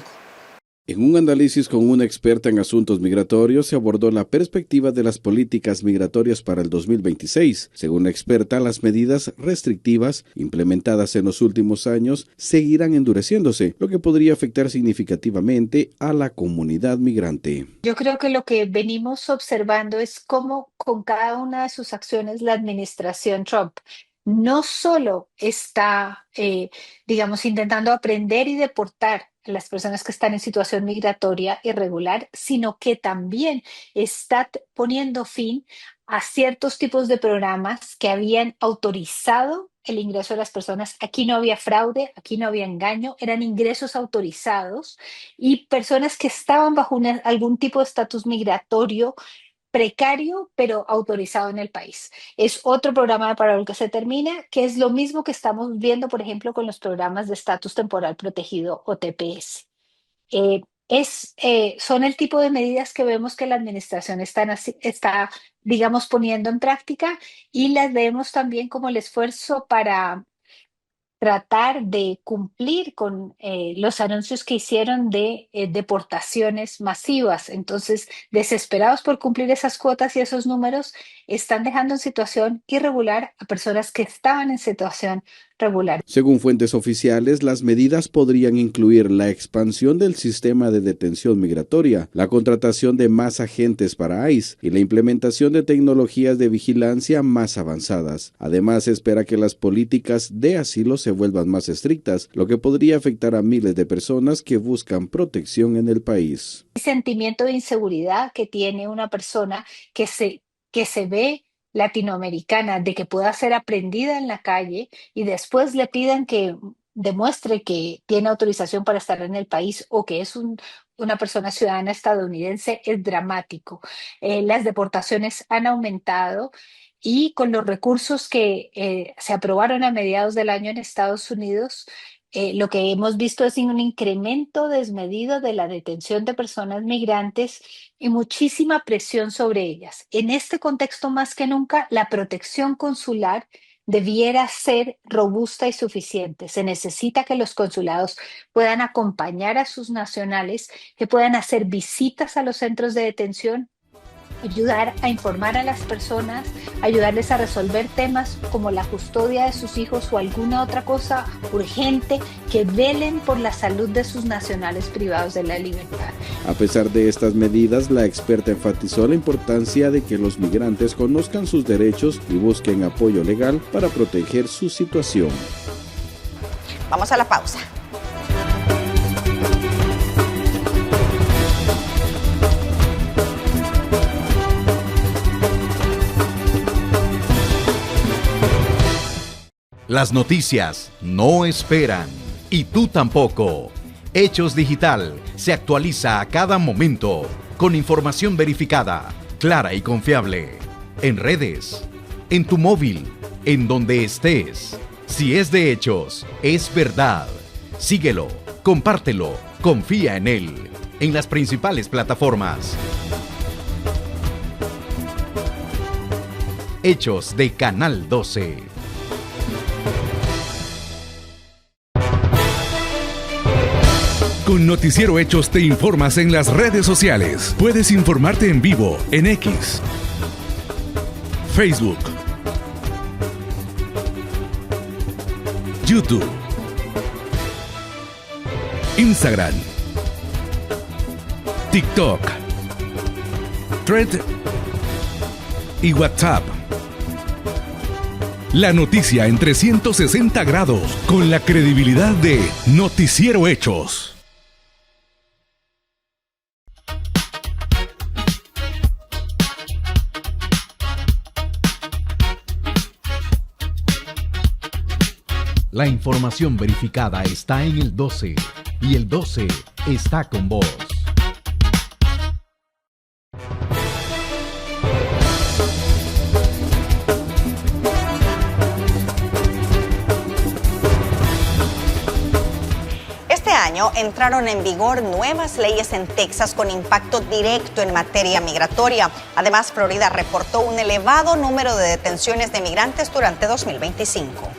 En un análisis con una experta en asuntos migratorios se abordó la perspectiva de las políticas migratorias para el 2026. Según la experta, las medidas restrictivas implementadas en los últimos años seguirán endureciéndose, lo que podría afectar significativamente a la comunidad migrante. Yo creo que lo que venimos observando es cómo con cada una de sus acciones la administración Trump no solo está, intentando aprender y deportar a las personas que están en situación migratoria irregular, sino que también está poniendo fin a ciertos tipos de programas que habían autorizado el ingreso de las personas. Aquí no había fraude, aquí no había engaño, eran ingresos autorizados y personas que estaban bajo algún tipo de estatus migratorio precario, pero autorizado en el país. Es otro programa de parol que se termina, que es lo mismo que estamos viendo, por ejemplo, con los programas de estatus temporal protegido o TPS. son el tipo de medidas que vemos que la administración está, digamos, poniendo en práctica y las vemos también como el esfuerzo para tratar de cumplir con los anuncios que hicieron de deportaciones masivas. Entonces, desesperados por cumplir esas cuotas y esos números, están dejando en situación irregular a personas que estaban en situación regular. Según fuentes oficiales, las medidas podrían incluir la expansión del sistema de detención migratoria, la contratación de más agentes para ICE y la implementación de tecnologías de vigilancia más avanzadas. Además, se espera que las políticas de asilo se vuelvan más estrictas, lo que podría afectar a miles de personas que buscan protección en el país. El sentimiento de inseguridad que tiene una persona que se ve latinoamericana, de que pueda ser aprendida en la calle y después le pidan que demuestre que tiene autorización para estar en el país o que es una persona ciudadana estadounidense, es dramático. Las deportaciones han aumentado y con los recursos que se aprobaron a mediados del año en Estados Unidos, lo que hemos visto es un incremento desmedido de la detención de personas migrantes y muchísima presión sobre ellas. En este contexto, más que nunca, la protección consular debiera ser robusta y suficiente. Se necesita que los consulados puedan acompañar a sus nacionales, que puedan hacer visitas a los centros de detención, ayudar a informar a las personas, ayudarles a resolver temas como la custodia de sus hijos o alguna otra cosa urgente, que velen por la salud de sus nacionales privados de la libertad. A pesar de estas medidas, la experta enfatizó la importancia de que los migrantes conozcan sus derechos y busquen apoyo legal para proteger su situación. Vamos a la pausa. Las noticias no esperan y tú tampoco. Hechos Digital se actualiza a cada momento con información verificada, clara y confiable. En redes, en tu móvil, en donde estés. Si es de Hechos, es verdad. Síguelo, compártelo, confía en él. En las principales plataformas. Hechos de Canal 12. Con Noticiero Hechos te informas en las redes sociales. Puedes informarte en vivo en X, Facebook, YouTube, Instagram, TikTok, Thread y WhatsApp. La noticia en 360 grados con la credibilidad de Noticiero Hechos. La información verificada está en el 12 y el 12 está con vos. Este año entraron en vigor nuevas leyes en Texas con impacto directo en materia migratoria. Además, Florida reportó un elevado número de detenciones de migrantes durante 2025.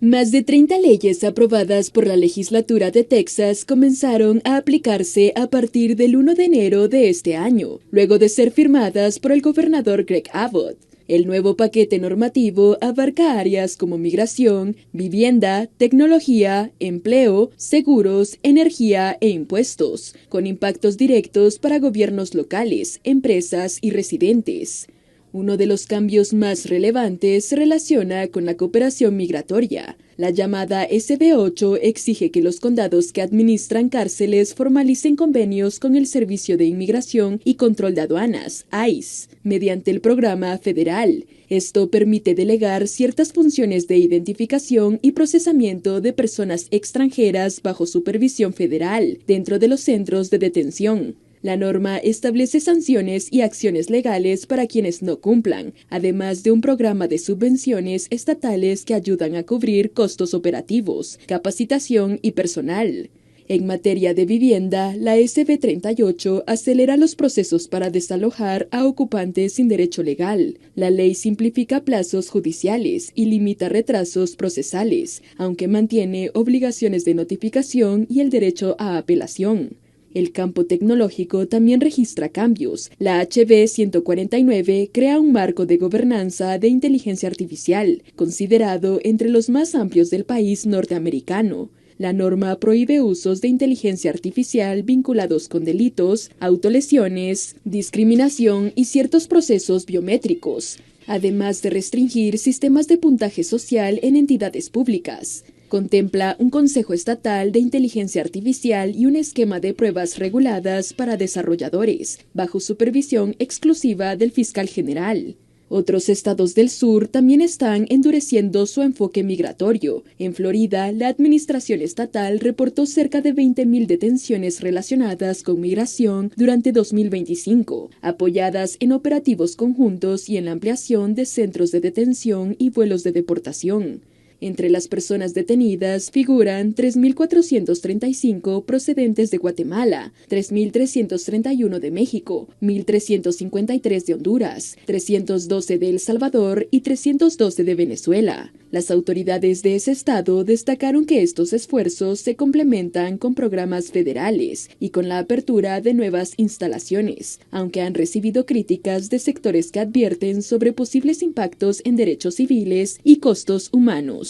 Más de 30 leyes aprobadas por la legislatura de Texas comenzaron a aplicarse a partir del 1 de enero de este año, luego de ser firmadas por el gobernador Greg Abbott. El nuevo paquete normativo abarca áreas como migración, vivienda, tecnología, empleo, seguros, energía e impuestos, con impactos directos para gobiernos locales, empresas y residentes. Uno de los cambios más relevantes se relaciona con la cooperación migratoria. La llamada SB8 exige que los condados que administran cárceles formalicen convenios con el Servicio de Inmigración y Control de Aduanas, ICE, mediante el programa federal. Esto permite delegar ciertas funciones de identificación y procesamiento de personas extranjeras bajo supervisión federal dentro de los centros de detención. La norma establece sanciones y acciones legales para quienes no cumplan, además de un programa de subvenciones estatales que ayudan a cubrir costos operativos, capacitación y personal. En materia de vivienda, la SB 38 acelera los procesos para desalojar a ocupantes sin derecho legal. La ley simplifica plazos judiciales y limita retrasos procesales, aunque mantiene obligaciones de notificación y el derecho a apelación. El campo tecnológico también registra cambios. La HB 149 crea un marco de gobernanza de inteligencia artificial, considerado entre los más amplios del país norteamericano. La norma prohíbe usos de inteligencia artificial vinculados con delitos, autolesiones, discriminación y ciertos procesos biométricos, además de restringir sistemas de puntaje social en entidades públicas. Contempla un Consejo Estatal de Inteligencia Artificial y un esquema de pruebas reguladas para desarrolladores, bajo supervisión exclusiva del fiscal general. Otros estados del sur también están endureciendo su enfoque migratorio. En Florida, la administración estatal reportó cerca de 20.000 detenciones relacionadas con migración durante 2025, apoyadas en operativos conjuntos y en la ampliación de centros de detención y vuelos de deportación. Entre las personas detenidas figuran 3.435 procedentes de Guatemala, 3.331 de México, 1.353 de Honduras, 312 de El Salvador y 312 de Venezuela. Las autoridades de ese estado destacaron que estos esfuerzos se complementan con programas federales y con la apertura de nuevas instalaciones, aunque han recibido críticas de sectores que advierten sobre posibles impactos en derechos civiles y costos humanos.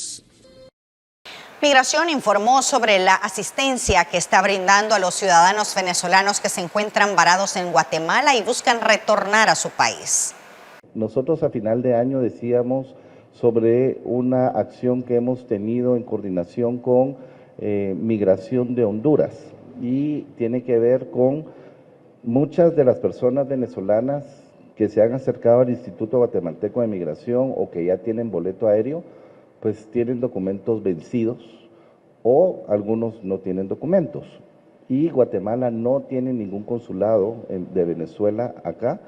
Migración informó sobre la asistencia que está brindando a los ciudadanos venezolanos que se encuentran varados en Guatemala y buscan retornar a su país. Nosotros a final de año decíamos sobre una acción que hemos tenido en coordinación con Migración de Honduras y tiene que ver con muchas de las personas venezolanas que se han acercado al Instituto Guatemalteco de Migración o que ya tienen boleto aéreo, pues tienen documentos vencidos o algunos no tienen documentos. Y Guatemala no tiene ningún consulado de Venezuela acá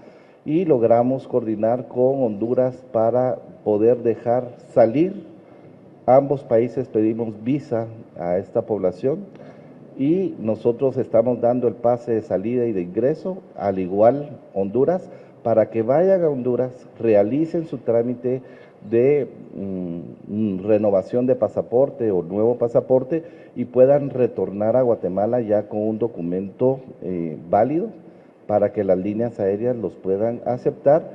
y logramos coordinar con Honduras para poder dejar salir. Ambos países pedimos visa a esta población y nosotros estamos dando el pase de salida y de ingreso, al igual Honduras, para que vayan a Honduras, realicen su trámite de renovación de pasaporte o nuevo pasaporte y puedan retornar a Guatemala ya con un documento válido para que las líneas aéreas los puedan aceptar.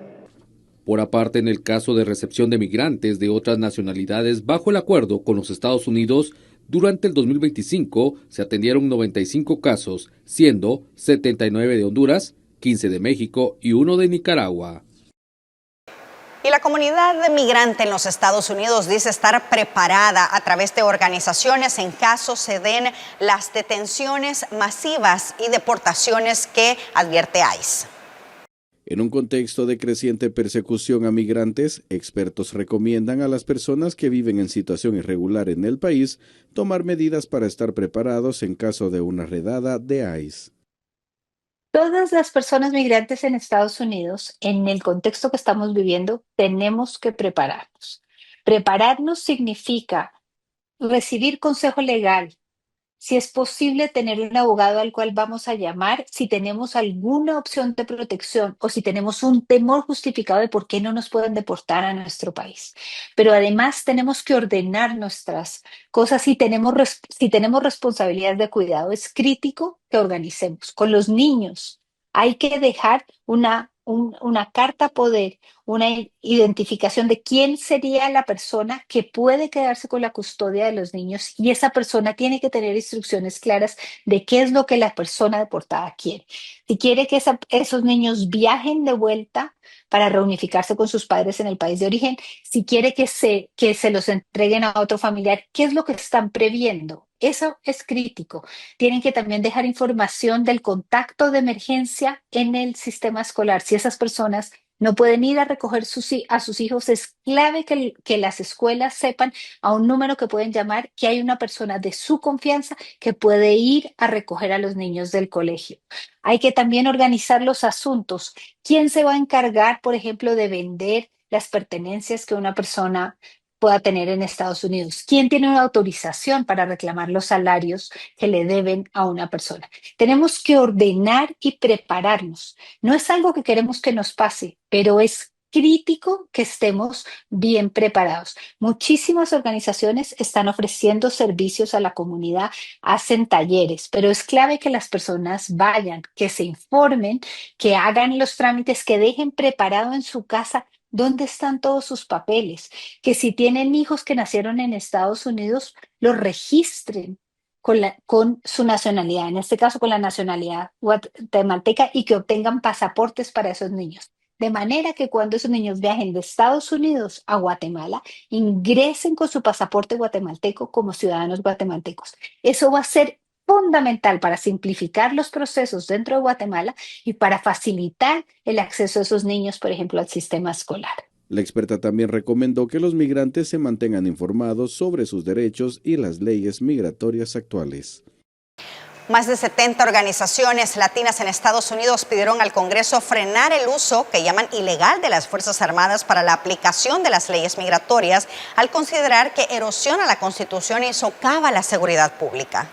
Por aparte, en el caso de recepción de migrantes de otras nacionalidades bajo el acuerdo con los Estados Unidos, durante el 2025 se atendieron 95 casos, siendo 79 de Honduras, 15 de México y 1 de Nicaragua. Y la comunidad migrante en los Estados Unidos dice estar preparada a través de organizaciones en caso se den las detenciones masivas y deportaciones que advierte ICE. En un contexto de creciente persecución a migrantes, expertos recomiendan a las personas que viven en situación irregular en el país tomar medidas para estar preparados en caso de una redada de ICE. Todas las personas migrantes en Estados Unidos, en el contexto que estamos viviendo, tenemos que prepararnos. Prepararnos significa recibir consejo legal, si es posible tener un abogado al cual vamos a llamar, si tenemos alguna opción de protección o si tenemos un temor justificado de por qué no nos pueden deportar a nuestro país. Pero además tenemos que ordenar nuestras cosas si tenemos responsabilidades de cuidado. Es crítico que organicemos. Con los niños hay que dejar una carta poder, una identificación de quién sería la persona que puede quedarse con la custodia de los niños y esa persona tiene que tener instrucciones claras de qué es lo que la persona deportada quiere. Si quiere que esos niños viajen de vuelta para reunificarse con sus padres en el país de origen, si quiere que se los entreguen a otro familiar, ¿qué es lo que están previendo? Eso es crítico. Tienen que también dejar información del contacto de emergencia en el sistema escolar. Si esas personas no pueden ir a recoger a sus hijos, es clave que las escuelas sepan a un número que pueden llamar, que hay una persona de su confianza que puede ir a recoger a los niños del colegio. Hay que también organizar los asuntos. ¿Quién se va a encargar, por ejemplo, de vender las pertenencias que una persona pueda tener en Estados Unidos. ¿Quién tiene una autorización para reclamar los salarios que le deben a una persona? Tenemos que ordenar y prepararnos. No es algo que queremos que nos pase, pero es crítico que estemos bien preparados. Muchísimas organizaciones están ofreciendo servicios a la comunidad, hacen talleres, pero es clave que las personas vayan, que se informen, que hagan los trámites, que dejen preparado en su casa dónde están todos sus papeles, que si tienen hijos que nacieron en Estados Unidos, los registren con su nacionalidad, en este caso con la nacionalidad guatemalteca, y que obtengan pasaportes para esos niños. De manera que cuando esos niños viajen de Estados Unidos a Guatemala, ingresen con su pasaporte guatemalteco como ciudadanos guatemaltecos. Eso va a ser fundamental para simplificar los procesos dentro de Guatemala y para facilitar el acceso de esos niños, por ejemplo, al sistema escolar. La experta también recomendó que los migrantes se mantengan informados sobre sus derechos y las leyes migratorias actuales. Más de 70 organizaciones latinas en Estados Unidos pidieron al Congreso frenar el uso que llaman ilegal de las Fuerzas Armadas para la aplicación de las leyes migratorias, al considerar que erosiona la Constitución y socava la seguridad pública.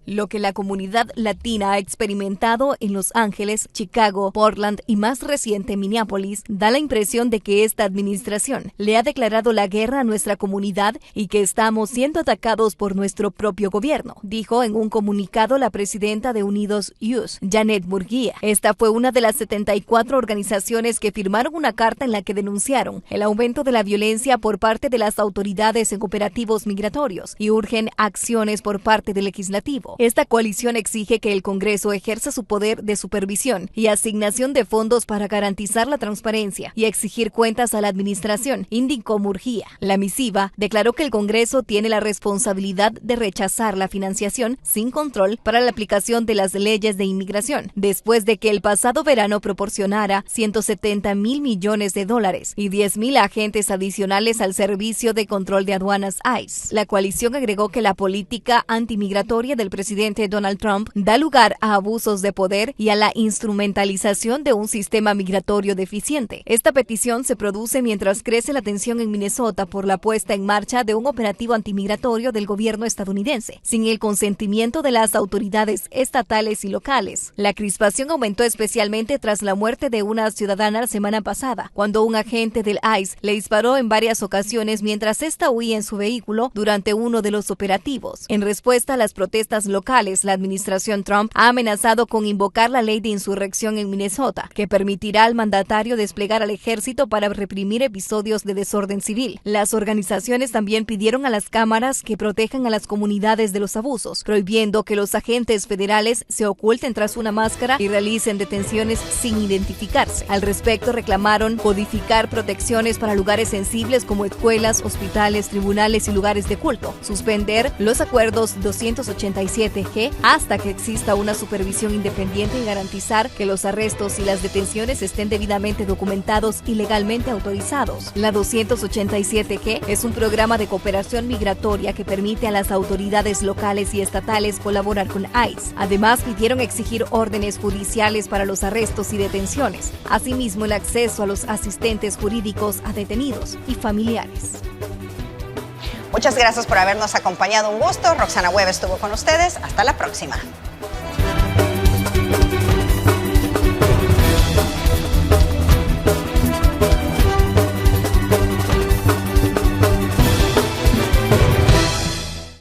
Lo que la comunidad latina ha experimentado en Los Ángeles, Chicago, Portland y más reciente Minneapolis da la impresión de que esta administración le ha declarado la guerra a nuestra comunidad y que estamos siendo atacados por nuestro propio gobierno, dijo en un comunicado la presidenta de Unidos Youth, Janet Murguía. Esta fue una de las 74 organizaciones que firmaron una carta en la que denunciaron el aumento de la violencia por parte de las autoridades en operativos migratorios y urgen acciones por parte del legislativo. Esta coalición exige que el Congreso ejerza su poder de supervisión y asignación de fondos para garantizar la transparencia y exigir cuentas a la administración, indicó Murguía. La misiva declaró que el Congreso tiene la responsabilidad de rechazar la financiación sin control para la aplicación de las leyes de inmigración, después de que el pasado verano proporcionara $170 mil millones y 10,000 agentes adicionales al Servicio de Control de Aduanas ICE. La coalición agregó que la política antimigratoria del presidente Donald Trump da lugar a abusos de poder y a la instrumentalización de un sistema migratorio deficiente. Esta petición se produce mientras crece la tensión en Minnesota por la puesta en marcha de un operativo antimigratorio del gobierno estadounidense, sin el consentimiento de las autoridades estatales y locales. La crispación aumentó especialmente tras la muerte de una ciudadana la semana pasada, cuando un agente del ICE le disparó en varias ocasiones mientras ésta huía en su vehículo durante uno de los operativos. En respuesta a las protestas locales, la administración Trump ha amenazado con invocar la ley de insurrección en Minnesota, que permitirá al mandatario desplegar al ejército para reprimir episodios de desorden civil. Las organizaciones también pidieron a las cámaras que protejan a las comunidades de los abusos, prohibiendo que los agentes federales se oculten tras una máscara y realicen detenciones sin identificarse. Al respecto, reclamaron codificar protecciones para lugares sensibles como escuelas, hospitales, tribunales y lugares de culto, suspender los acuerdos 287G hasta que exista una supervisión independiente y garantizar que los arrestos y las detenciones estén debidamente documentados y legalmente autorizados. La 287G es un programa de cooperación migratoria que permite a las autoridades locales y estatales colaborar con ICE. Además, pidieron exigir órdenes judiciales para los arrestos y detenciones, asimismo el acceso a los asistentes jurídicos a detenidos y familiares. Muchas gracias por habernos acompañado. Un gusto. Roxana Webb estuvo con ustedes. Hasta la próxima.